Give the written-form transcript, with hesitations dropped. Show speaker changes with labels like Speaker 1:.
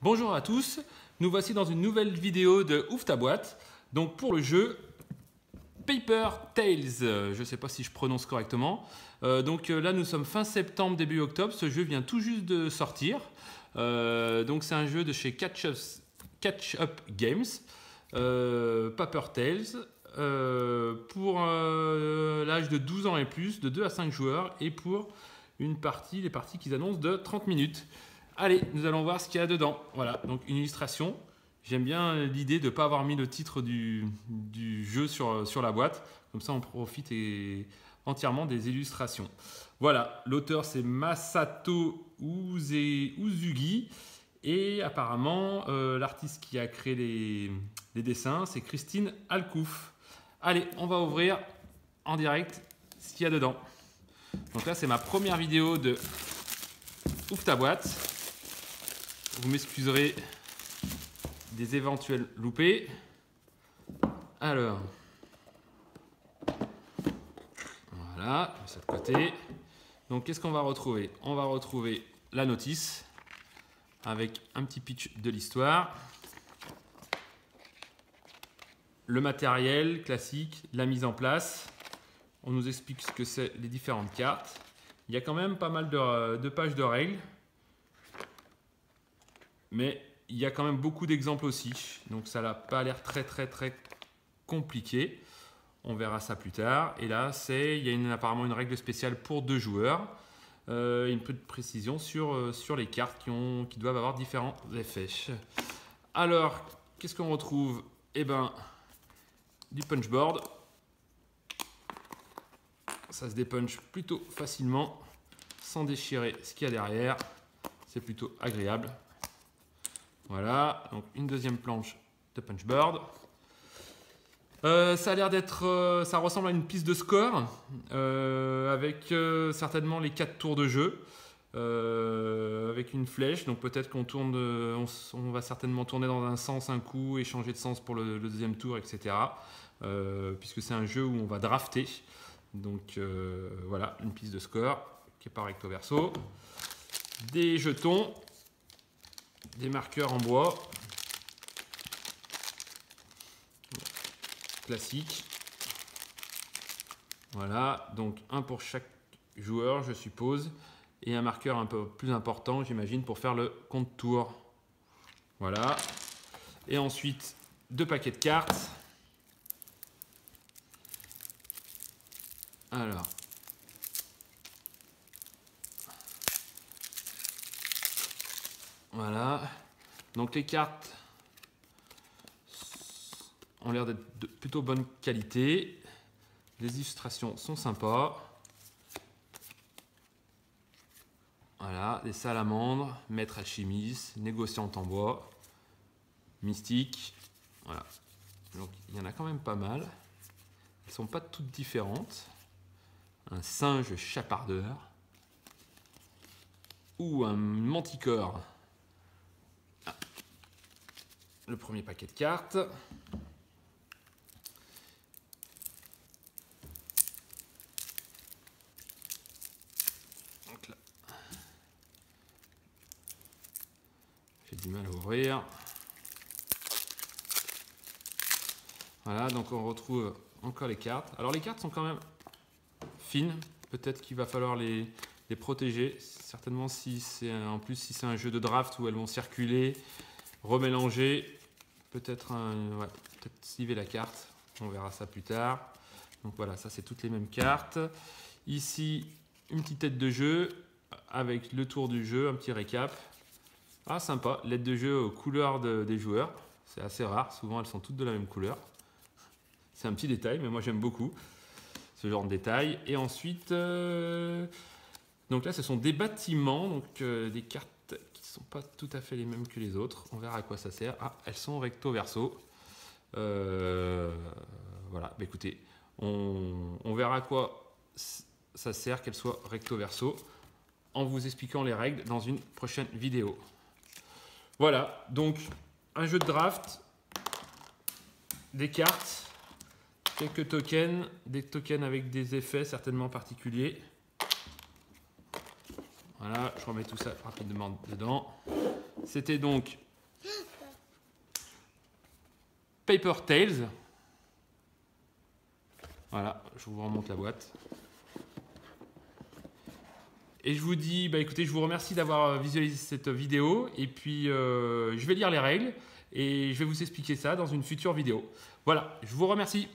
Speaker 1: Bonjour à tous, nous voici dans une nouvelle vidéo de Ouvre ta boîte. Donc pour le jeu Paper Tales, je ne sais pas si je prononce correctement. Là nous sommes fin septembre, début octobre, ce jeu vient tout juste de sortir. Donc c'est un jeu de chez Catch Up Games, Paper Tales, pour l'âge de 12 ans et plus, de 2 à 5 joueurs et pour les parties qu'ils annoncent de 30 minutes. Allez, nous allons voir ce qu'il y a dedans. Voilà, donc une illustration. J'aime bien l'idée de ne pas avoir mis le titre du jeu sur la boîte. Comme ça, on profite entièrement des illustrations. Voilà, l'auteur c'est Masato Uzugi. Et apparemment, l'artiste qui a créé les dessins, c'est Christine Alcouf. Allez, on va ouvrir en direct ce qu'il y a dedans. Donc là, c'est ma première vidéo de Ouvre ta boîte. Vous m'excuserez des éventuels loupés. Alors, voilà, de ce côté. Donc, qu'est-ce qu'on va retrouver? On va retrouver la notice avec un petit pitch de l'histoire, le matériel classique, la mise en place. On nous explique ce que c'est les différentes cartes. Il y a quand même pas mal de pages de règles. Mais il y a quand même beaucoup d'exemples aussi, donc ça n'a pas l'air très compliqué. On verra ça plus tard. Et là, il y a apparemment une règle spéciale pour 2 joueurs. Une petite précision sur les cartes qui doivent avoir différents effets. Alors, qu'est-ce qu'on retrouve? Eh bien, du punchboard. Ça se dépunch plutôt facilement, sans déchirer ce qu'il y a derrière. C'est plutôt agréable. Voilà, donc une deuxième planche de punchboard. Ça a l'air d'être, ça ressemble à une piste de score avec certainement les 4 tours de jeu avec une flèche. Donc peut-être qu'on tourne, on va certainement tourner dans un sens un coup et changer de sens pour le deuxième tour, etc. Puisque c'est un jeu où on va drafter. Donc voilà, une piste de score qui est par recto verso, des jetons. Des marqueurs en bois, classique. Voilà, donc un pour chaque joueur, je suppose, et un marqueur un peu plus important, j'imagine, pour faire le compte tour. Voilà. Et ensuite, 2 paquets de cartes. Alors. Voilà, donc les cartes ont l'air d'être de plutôt bonne qualité. Les illustrations sont sympas. Voilà, des salamandres, maître alchimiste, négociante en bois, mystique. Voilà, donc il y en a quand même pas mal. Elles ne sont pas toutes différentes. Un singe chapardeur ou un manticore. Le premier paquet de cartes. Donc là, j'ai du mal à ouvrir. Voilà, donc on retrouve encore les cartes. Alors les cartes sont quand même fines. Peut-être qu'il va falloir les protéger. Certainement si c'est un jeu de draft où elles vont circuler, remélanger. Peut-être sliver la carte, on verra ça plus tard. Donc voilà, ça c'est toutes les mêmes cartes. Ici, une petite tête de jeu avec le tour du jeu, un petit récap. Ah sympa, l'aide de jeu aux couleurs des joueurs. C'est assez rare, souvent elles sont toutes de la même couleur. C'est un petit détail, mais moi j'aime beaucoup ce genre de détail. Et ensuite, donc là ce sont des bâtiments, donc des cartes qui ne sont pas tout à fait les mêmes que les autres. On verra à quoi ça sert. Ah, elles sont recto verso. Voilà, bah, écoutez, on verra à quoi ça sert qu'elles soient recto verso en vous expliquant les règles dans une prochaine vidéo. Voilà, donc un jeu de draft, des cartes, quelques tokens, des tokens avec des effets certainement particuliers. Voilà, je remets tout ça rapidement dedans. C'était donc Paper Tales. Voilà, je vous remonte la boîte. Et je vous dis, bah écoutez, je vous remercie d'avoir visualisé cette vidéo. Et puis, je vais lire les règles et je vais vous expliquer ça dans une future vidéo. Voilà, je vous remercie.